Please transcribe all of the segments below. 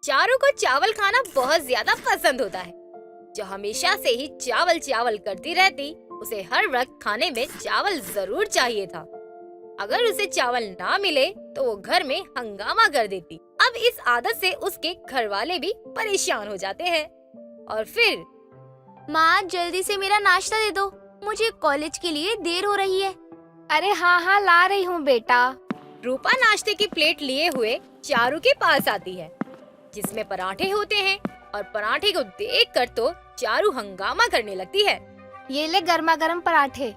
चारू को चावल खाना बहुत ज्यादा पसंद होता है। जो हमेशा से ही चावल चावल करती रहती, उसे हर वक्त खाने में चावल जरूर चाहिए था। अगर उसे चावल ना मिले तो वो घर में हंगामा कर देती। अब इस आदत से उसके घर वाले भी परेशान हो जाते हैं। और फिर माँ जल्दी से मेरा नाश्ता दे दो, मुझे कॉलेज के लिए देर हो रही है। अरे हाँ हाँ ला रही हूँ बेटा। रूपा नाश्ते की प्लेट लिए हुए चारू के पास आती है, जिसमें पराठे होते हैं। और पराठे को देखकर तो चारू हंगामा करने लगती है। ये ले गर्मा गर्म पराठे,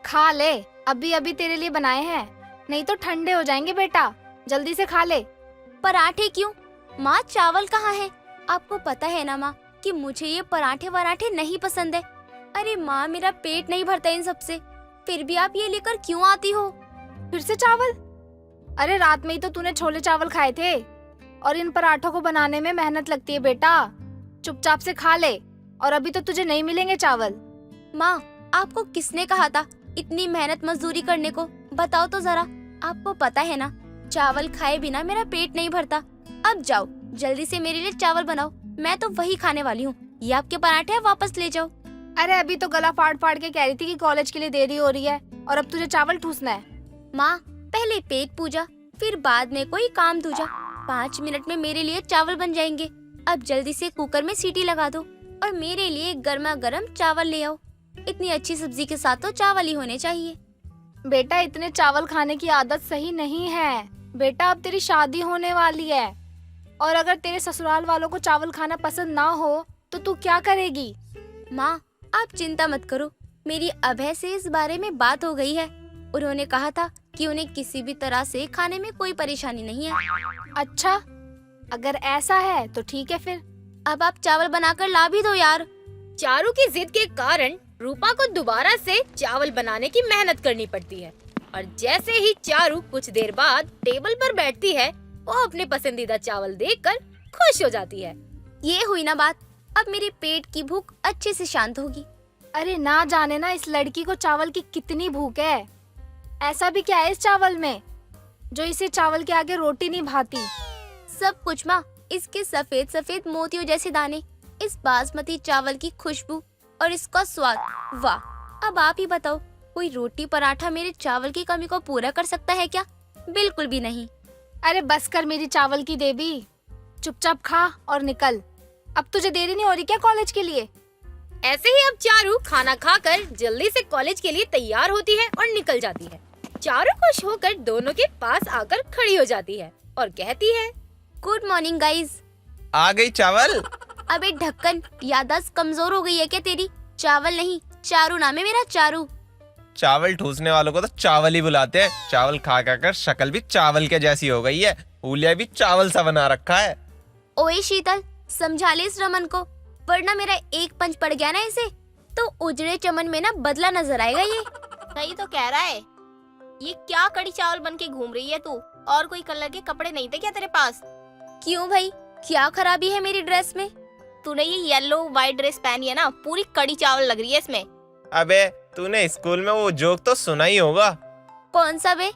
खा ले, अभी अभी तेरे लिए बनाए हैं, नहीं तो ठंडे हो जाएंगे बेटा, जल्दी से खा ले। पराठे क्यों माँ, चावल कहाँ है? आपको पता है ना माँ कि मुझे ये पराठे वराठे नहीं पसंद है। अरे माँ मेरा पेट नहीं भरता इन सबसे, फिर भी आप ये लेकर क्यों आती हो? फिर से चावल? अरे रात में ही तो तूने छोले चावल खाए थे, और इन पराठों को बनाने में मेहनत लगती है बेटा, चुपचाप से खा ले, और अभी तो तुझे नहीं मिलेंगे चावल। माँ आपको किसने कहा था इतनी मेहनत मजदूरी करने को? बताओ तो जरा, आपको पता है ना चावल खाए बिना मेरा पेट नहीं भरता। अब जाओ जल्दी से मेरे लिए चावल बनाओ, मैं तो वही खाने वाली हूँ। ये आपके पराठे हैं, वापस ले जाओ। अरे अभी तो गला फाड़ फाड़ के कह रही थी कि कॉलेज के लिए देरी हो रही है, और अब तुझे चावल ठूसना है। माँ पहले पेट पूजा, फिर बाद में कोई काम दूजा। 5 मिनट में मेरे लिए चावल बन जाएंगे। अब जल्दी से कुकर में सीटी लगा दो और मेरे लिए गर्मा गर्म चावल ले आओ। इतनी अच्छी सब्जी के साथ तो चावल ही होने चाहिए। बेटा इतने चावल खाने की आदत सही नहीं है बेटा, अब तेरी शादी होने वाली है, और अगर तेरे ससुराल वालों को चावल खाना पसंद ना हो तो तू क्या करेगी? माँ आप चिंता मत करो, मेरी अभय से इस बारे में बात हो गई है। उन्होंने कहा था कि उन्हें किसी भी तरह से खाने में कोई परेशानी नहीं है। अच्छा, अगर ऐसा है तो ठीक है फिर। अब आप चावल बनाकर ला भी दो यार। चारू की जिद के कारण रूपा को दोबारा से चावल बनाने की मेहनत करनी पड़ती है। और जैसे ही चारू कुछ देर बाद टेबल पर बैठती है, वो अपने पसंदीदा चावल देखकर खुश हो जाती है। ये हुई ना बात, अब मेरे पेट की भूख अच्छे से शांत होगी। अरे ना जाने ना इस लड़की को चावल की कितनी भूख है। ऐसा भी क्या है इस चावल में जो इसे चावल के आगे रोटी नहीं भाती? सब कुछ माँ, इसके सफेद सफेद मोतियों जैसे दाने, इस बासमती चावल की खुशबू और इसका स्वाद, वाह। अब आप ही बताओ, कोई रोटी पराठा मेरे चावल की कमी को पूरा कर सकता है क्या? बिल्कुल भी नहीं। अरे बस कर मेरी चावल की देवी, चुपचाप खा और निकल। अब तुझे देरी नहीं हो रही क्या कॉलेज के लिए? ऐसे ही अब चारू खाना खाकर जल्दी से कॉलेज के लिए तैयार होती है और निकल जाती है। चारू खुश होकर दोनों के पास आकर खड़ी हो जाती है और कहती है, गुड मॉर्निंग गाइज। आ गई चावल? अबे ढक्कन, याददाश्त कमजोर हो गई है क्या तेरी? चावल नहीं, चारू नाम है मेरा, चारू। चावल ठूसने वालों को तो चावल ही बुलाते हैं। चावल खा खा कर शक्ल भी चावल के जैसी हो गई है, हुलिया भी चावल सा बना रखा है। ओए शीतल, समझा ले इस रमन को, वरना मेरा एक पंच पड़ गया ना इसे तो उजड़े चमन में ना बदला नजर आएगा। ये सही तो कह रहा है। ये क्या कड़ी चावल बन के घूम रही है तू? और कोई कलर के कपड़े नहीं थे क्या तेरे पास? क्यों भाई, क्या खराबी है मेरी ड्रेस में? तूने ये येलो व्हाइट ड्रेस पहनी है ना, पूरी कड़ी चावल लग रही है इसमें। अबे तूने स्कूल में वो जोक तो सुना ही होगा। कौन सा बे?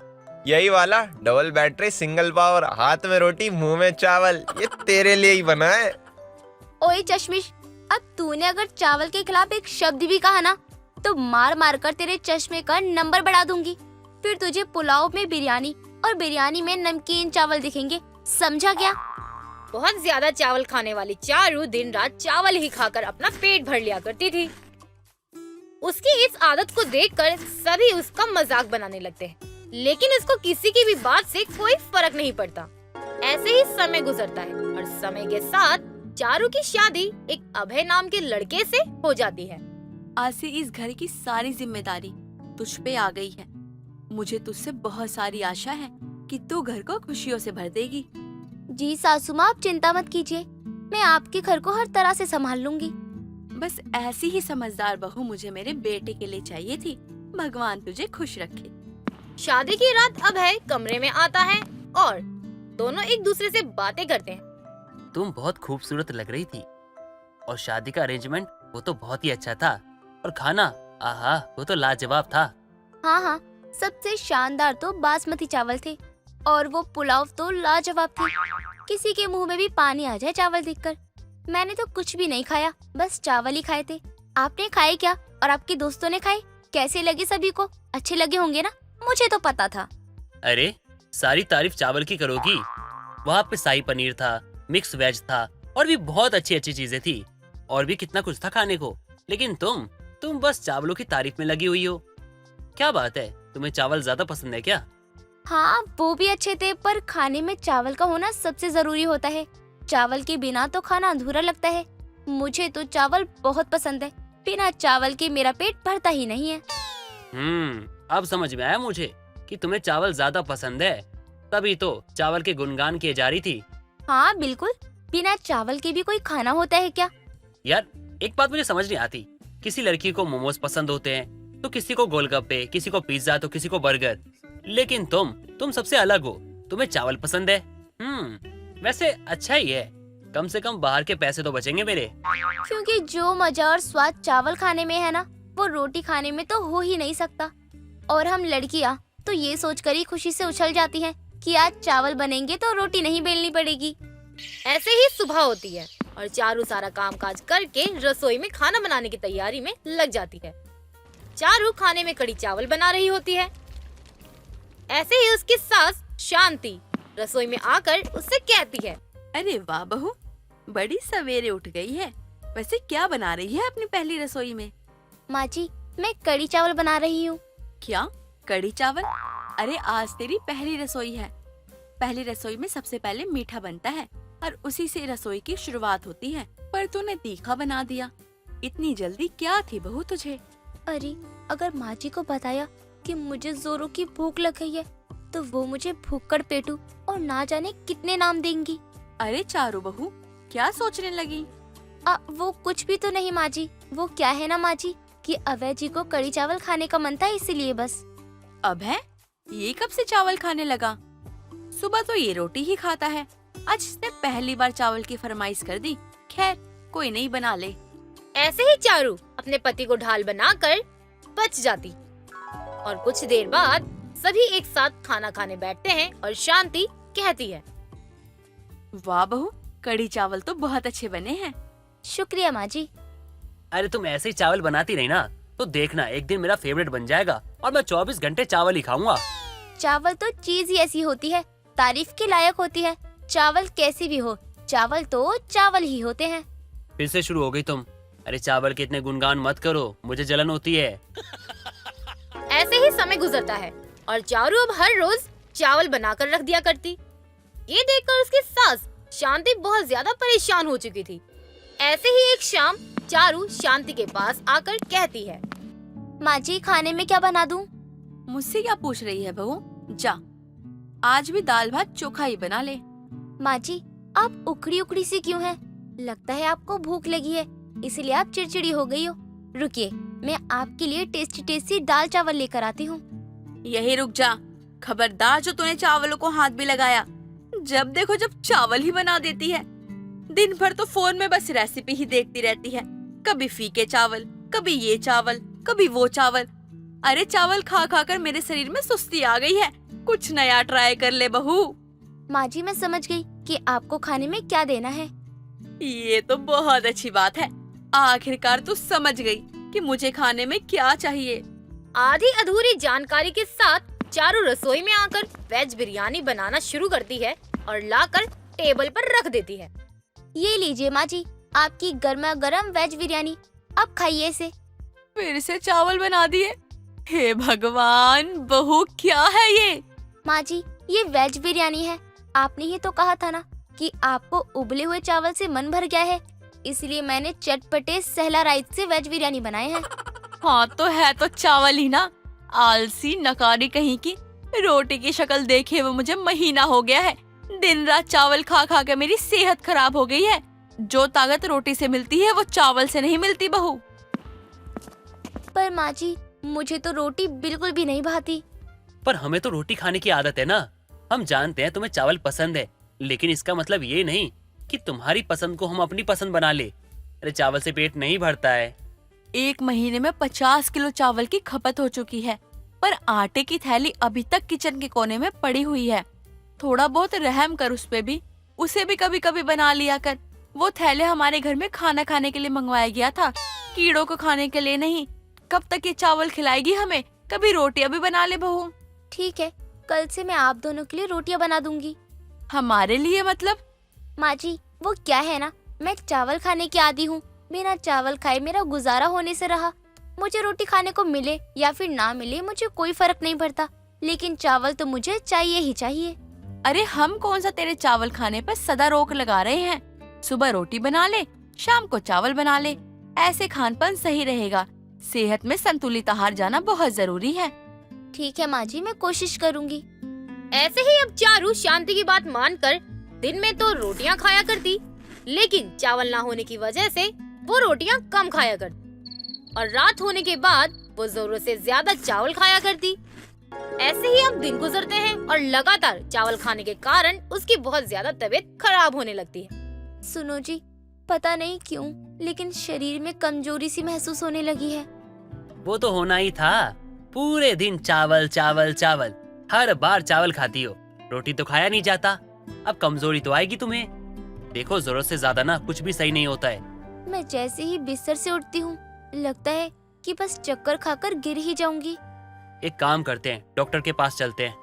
यही वाला, डबल बैटरी सिंगल पावर, हाथ में रोटी मुंह में चावल, ये तेरे लिए ही बना है। ओए चश्मिश, अब तूने अगर चावल के खिलाफ एक शब्द भी कहा ना तो मार मार कर तेरे चश्मे का नंबर बढ़ा दूंगी। फिर तुझे पुलाव में बिरयानी और बिरयानी में नमकीन चावल दिखेंगे, समझा क्या? बहुत ज्यादा चावल खाने वाली चारू दिन रात चावल ही खाकर अपना पेट भर लिया करती थी। उसकी इस आदत को देखकर सभी उसका मजाक बनाने लगते हैं, लेकिन उसको किसी की भी बात से कोई फर्क नहीं पड़ता। ऐसे ही समय गुजरता है और समय के साथ चारू की शादी एक अभय नाम के लड़के से हो जाती है। आज से इस घर की सारी जिम्मेदारी तुझ पे आ गई है। मुझे तुझसे बहुत सारी आशा है कि तू घर को खुशियों से भर देगी। जी सासू माँ, आप चिंता मत कीजिए, मैं आपके घर को हर तरह से संभाल लूंगी। बस ऐसी ही समझदार बहू मुझे मेरे बेटे के लिए चाहिए थी। भगवान तुझे खुश रखे। शादी की रात अभय कमरे में आता है और दोनों एक दूसरे से बातें करते हैं। तुम बहुत खूबसूरत लग रही थी, और शादी का अरेंजमेंट वो तो बहुत ही अच्छा था, और खाना आहा वो तो लाजवाब था। हाँ हाँ, सबसे शानदार तो बासमती चावल थे और वो पुलाव तो लाजवाब थे। किसी के मुंह में भी पानी आ जाए चावल देखकर। मैंने तो कुछ भी नहीं खाया, बस चावल ही खाए थे। आपने खाए क्या? और आपके दोस्तों ने खाए? कैसे लगे सभी को? अच्छे लगे होंगे ना? मुझे तो पता था। अरे सारी तारीफ चावल की करोगी? वहाँ पे शाही पनीर था, मिक्स वेज था और भी बहुत अच्छी अच्छी चीजें थी और भी कितना कुछ था खाने को। लेकिन तुम बस चावलों की तारीफ में लगी हुई हो। क्या बात है, तुम्हें चावल ज्यादा पसंद है क्या? हाँ, वो भी अच्छे थे, पर खाने में चावल का होना सबसे जरूरी होता है। चावल के बिना तो खाना अधूरा लगता है। मुझे तो चावल बहुत पसंद है, बिना चावल के मेरा पेट भरता ही नहीं है। अब समझ में आया मुझे कि तुम्हें चावल ज्यादा पसंद है, तभी तो चावल के गुणगान किए जा रही थी। हाँ बिल्कुल, बिना चावल के भी कोई खाना होता है क्या? यार एक बात मुझे समझ नहीं आती, किसी लड़की को मोमोज पसंद होते हैं तो किसी को गोलगप्पे, किसी को पिज्जा तो किसी को बर्गर, लेकिन तुम सबसे अलग हो, तुम्हें चावल पसंद है। वैसे अच्छा ही है, कम से कम बाहर के पैसे तो बचेंगे मेरे। क्योंकि जो मजा और स्वाद चावल खाने में है ना, वो रोटी खाने में तो हो ही नहीं सकता। और हम लड़कियाँ तो ये सोचकर ही खुशी से उछल जाती हैं कि आज चावल बनेंगे तो रोटी नहीं बेलनी पड़ेगी। ऐसे ही सुबह होती है और चारू सारा काम काज करके रसोई में खाना बनाने की तैयारी में लग जाती है। चारू खाने में कड़ी चावल बना रही होती है। ऐसे ही उसकी सास शांति रसोई में आकर उससे कहती है, अरे वाह बहू, बड़ी सवेरे उठ गई है। वैसे क्या बना रही है अपनी पहली रसोई में? माँ जी, मैं कड़ी चावल बना रही हूँ। क्या कड़ी चावल? अरे आज तेरी पहली रसोई है। पहली रसोई में सबसे पहले मीठा बनता है और उसी से रसोई की शुरुआत होती है, पर तूने तीखा बना दिया। इतनी जल्दी क्या थी बहू तुझे? अरे अगर माँ जी को बताया कि मुझे जोरों की भूख लग गई है तो वो मुझे भूखड़ पेटू और ना जाने कितने नाम देंगी। अरे चारू बहू, क्या सोचने लगी? वो कुछ भी तो नहीं माँ जी। वो क्या है ना माँ जी कि अवय जी को कड़ी चावल खाने का मन था, इसीलिए बस। अब है ये कब से चावल खाने लगा? सुबह तो ये रोटी ही खाता है, आज इसने पहली बार चावल की फरमाइश कर दी। खैर कोई नहीं, बना ले। ऐसे ही चारू अपने पति को ढाल बनाकर बच जाती और कुछ देर बाद सभी एक साथ खाना खाने बैठते हैं और शांति कहती है, वाह बहू, कड़ी चावल तो बहुत अच्छे बने हैं। शुक्रिया माँ जी। अरे तुम ऐसे ही चावल बनाती रही ना तो देखना एक दिन मेरा फेवरेट बन जाएगा और मैं 24 घंटे चावल ही खाऊंगा। चावल तो चीज ही ऐसी होती है, तारीफ के लायक होती है। चावल कैसी भी हो, चावल तो चावल ही होते हैं। फिर से शुरू हो गई तुम। अरे चावल के इतने गुणगान मत करो, मुझे जलन होती है। ऐसे ही समय गुजरता है और चारू अब हर रोज चावल बनाकर रख दिया करती। ये देखकर उसकी सास शांति बहुत ज्यादा परेशान हो चुकी थी। ऐसे ही एक शाम चारू शांति के पास आकर कहती है, माँ जी खाने में क्या बना दूँ? मुझसे क्या पूछ रही है बहू? जा, आज भी दाल भात चोखा ही बना ले। माँ जी आप उखड़ी उखड़ी सी क्यों हैं? लगता है आपको भूख लगी है, इसलिए आप चिड़चिड़ी हो गई हो। रुकिए, मैं आपके लिए टेस्टी टेस्टी दाल चावल लेकर आती हूँ। यही रुक जा, खबरदार जो तूने चावलों को हाथ भी लगाया। जब देखो जब चावल ही बना देती है। दिन भर तो फोन में बस रेसिपी ही देखती रहती है, कभी फीके चावल, कभी ये चावल, कभी वो चावल। अरे चावल खा खा कर मेरे शरीर में सुस्ती आ गई है, कुछ नया ट्राई कर ले बहू। माँ जी मैं समझ गई कि आपको खाने में क्या देना है। ये तो बहुत अच्छी बात है, आखिरकार तू समझ गई कि मुझे खाने में क्या चाहिए। आधी अधूरी जानकारी के साथ चारू रसोई में आकर वेज बिरयानी बनाना शुरू करती है और लाकर टेबल पर रख देती है। ये लीजिए माँ जी, आपकी गर्मा गर्म वेज बिरयानी, अब खाइए इसे। फिर से चावल बना दिए। हे भगवान, बहू क्या है ये? माँ जी ये वेज बिरयानी है। आपने ही तो कहा था ना कि आपको उबले हुए चावल से मन भर गया है, इसलिए मैंने चटपटे सहला राइस से वेज बिरयानी बनाए हैं। हाँ तो है तो चावल ही ना, आलसी नकारी कहीं की। रोटी की शक्ल देखे वो मुझे महीना हो गया है। दिन रात चावल खा खा के मेरी सेहत खराब हो गई है। जो ताकत रोटी से मिलती है वो चावल से नहीं मिलती बहू। पर माँ जी मुझे तो रोटी बिल्कुल भी नहीं भाती। पर हमें तो रोटी खाने की आदत है ना। हम जानते हैं तुम्हें चावल पसंद है, लेकिन इसका मतलब ये नहीं कि तुम्हारी पसंद को हम अपनी पसंद बना ले। अरे चावल से पेट नहीं भरता है। 1 महीने में 50 किलो चावल की खपत हो चुकी है, पर आटे की थैली अभी तक किचन के कोने में पड़ी हुई है। थोड़ा बहुत रहम कर उस पे भी। उसे भी कभी कभी बना लिया कर। वो थैले हमारे घर में खाना खाने के लिए मंगवाया गया था, कीड़ों को खाने के लिए नहीं। कब तक ये चावल खिलाएगी हमें? कभी रोटियां भी बना ले बहू। ठीक है, कल से मैं आप दोनों के लिए रोटियां बना दूंगी। हमारे लिए मतलब? माँ जी, वो क्या है ना, मैं चावल खाने की आदी हूँ। बिना चावल खाए मेरा गुजारा होने से रहा। मुझे रोटी खाने को मिले या फिर ना मिले मुझे कोई फर्क नहीं पड़ता, लेकिन चावल तो मुझे चाहिए ही चाहिए। अरे हम कौन सा तेरे चावल खाने पर सदा रोक लगा रहे हैं। सुबह रोटी बना ले, शाम को चावल बना ले। ऐसे खानपान सही रहेगा। सेहत में संतुलित आहार जाना बहुत जरूरी है। ठीक है माँ जी, मैं कोशिश करूँगी। ऐसे ही अब चारू शांति की बात मानकर दिन में तो रोटियां खाया करती, लेकिन चावल ना होने की वजह से वो रोटियां कम खाया करती और रात होने के बाद वो जरूरत से ज्यादा चावल खाया करती। ऐसे ही अब दिन गुजरते हैं और लगातार चावल खाने के कारण उसकी बहुत ज्यादा तबीयत खराब होने लगती है। सुनो जी, पता नहीं क्यों लेकिन शरीर में कमजोरी सी महसूस होने लगी है। वो तो होना ही था। पूरे दिन चावल चावल चावल, हर बार चावल खाती हो, रोटी तो खाया नहीं जाता। अब कमजोरी तो आएगी तुम्हें। देखो, जरूरत से ज्यादा ना कुछ भी सही नहीं होता है। मैं जैसे ही बिस्तर से उठती हूँ लगता है कि बस चक्कर खाकर गिर ही जाऊंगी। एक काम करते हैं, डॉक्टर के पास चलते हैं।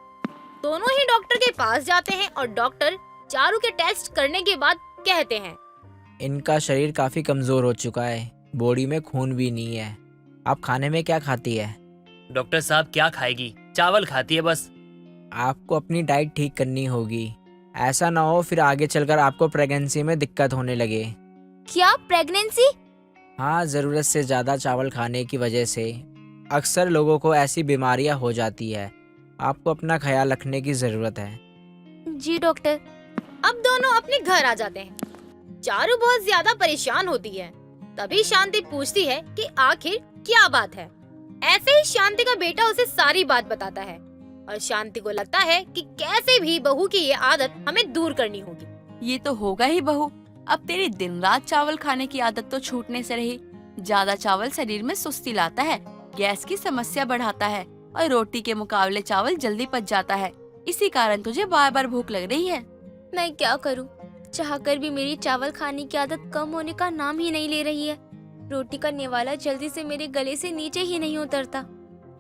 दोनों ही डॉक्टर के पास जाते हैं और डॉक्टर चारू के टेस्ट करने के बाद कहते हैं, इनका शरीर काफी कमजोर हो चुका है, बॉडी में खून भी नहीं है। आप खाने में क्या खाती है? डॉक्टर साहब, क्या खाएगी? चावल खाती है बस। आपको अपनी डाइट ठीक करनी होगी। ऐसा ना हो फिर आगे चलकर आपको प्रेगनेंसी में दिक्कत होने लगे। क्या प्रेगनेंसी? हाँ, ज़रूरत से ज़्यादा चावल खाने की वजह से अक्सर लोगों को ऐसी बीमारियां हो जाती है। आपको अपना ख्याल रखने की ज़रूरत है। जी डॉक्टर। अब दोनों अपने घर आ जाते हैं। चारू बहुत ज्यादा परेशान होती है। तभी शांति पूछती है कि आखिर क्या बात है। ऐसे ही शांति का बेटा उसे सारी बात बताता है और शांति को लगता है कि कैसे भी बहू की ये आदत हमें दूर करनी होगी। ये तो होगा ही बहू। अब तेरी दिन रात चावल खाने की आदत तो छूटने से रही। ज्यादा चावल शरीर में सुस्ती लाता है, गैस की समस्या बढ़ाता है और रोटी के मुकाबले चावल जल्दी पच जाता है। इसी कारण तुझे बार बार भूख लग रही है। मैं क्या करूं? चाहकर भी मेरी चावल खाने की आदत कम होने का नाम ही नहीं ले रही है। रोटी का निवाला जल्दी से मेरे गले से नीचे ही नहीं उतरता।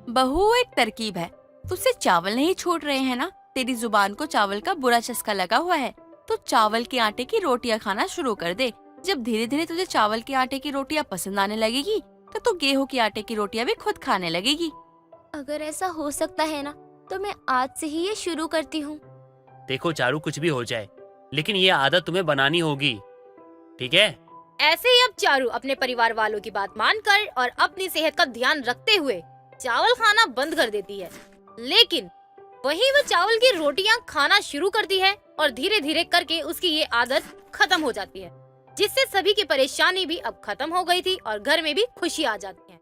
बहू, एक तरकीब है। तुझसे चावल नहीं छूट रहे हैं ना? तेरी जुबान को चावल का बुरा चस्का लगा हुआ है। तो चावल के आटे की रोटियां खाना शुरू कर दे। जब धीरे धीरे तुझे चावल के आटे की रोटियां पसंद आने लगेगी तो तू गेहूं के आटे की रोटियां भी खुद खाने लगेगी। अगर ऐसा हो सकता है ना तो मैं आज से ही ये शुरू करती हूँ। देखो चारू, कुछ भी हो जाए, लेकिन ये आदत तुम्हें बनानी होगी, ठीक है? ऐसे ही अब चारू अपने परिवार वालों की बात मानकर और अपनी सेहत का ध्यान रखते हुए चावल खाना बंद कर देती है। लेकिन वहीं वो चावल की रोटियां खाना शुरू करती है और धीरे धीरे करके उसकी ये आदत खत्म हो जाती है, जिससे सभी की परेशानी भी अब खत्म हो गई थी और घर में भी खुशी आ जाती है।